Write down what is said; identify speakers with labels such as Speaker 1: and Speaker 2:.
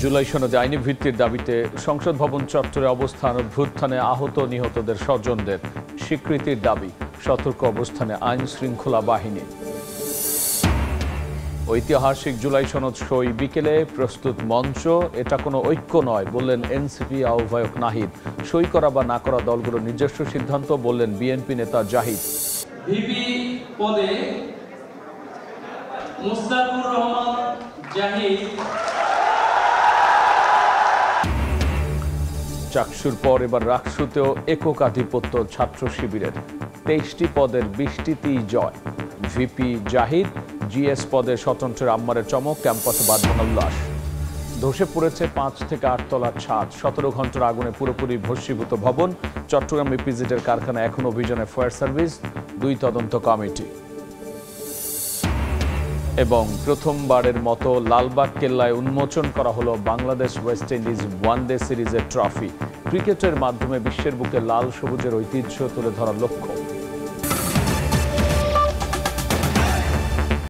Speaker 1: জুলাই সনদে আইনি ভিত্তির দাবিতে সংসদ ভবন চত্বরে অবস্থান, অভ্যুত্থানে আহত নিহতদের স্বজনদের স্বীকৃতির দাবি, সতর্ক অবস্থানে আইন শৃঙ্খলা বাহিনী। ঐতিহাসিক জুলাই সনদ সই বিকেলে প্রস্তুত মঞ্চ, এটা কোনো ঐক্য নয় বললেন এনসিপি আহ্বায়ক নাহিদ। সই করা বা না করা দলগুলোর নিজস্ব সিদ্ধান্ত বললেন বিএনপি নেতা জাহিদ।
Speaker 2: ভিপি পদে মুস্তাকুর রহমান জাহিদ।
Speaker 1: চাকসুর পর এবার রাকসুতেও একক আধিপত্য ছাত্র শিবিরের। 23টি পদের 20টিতেই জয়। ভিপি জাহিদ, জিএস পদে স্বতন্ত্রের আম্মারের চমক, ক্যাম্পাসে বাঁধবান উল্লাস। ধসে পড়েছে 5 থেকে 8 তলার ছাদ, 17 ঘন্টার আগুনে পুরোপুরি ভস্মীভূত ভবন। চট্টগ্রাম ইপিজেডের কারখানা এখন অভিযানে ফায়ার সার্ভিস, 2 তদন্ত কমিটি। এবং প্রথমবারের মতো লালবাগ কেল্লায় উন্মোচন করা হলো বাংলাদেশ ওয়েস্ট ইন্ডিজ ওয়ানডে সিরিজের ট্রফি। ক্রিকেটের মাধ্যমে বিশ্বের বুকে লাল সবুজের ঐতিহ্য তুলে ধরার লক্ষ্য।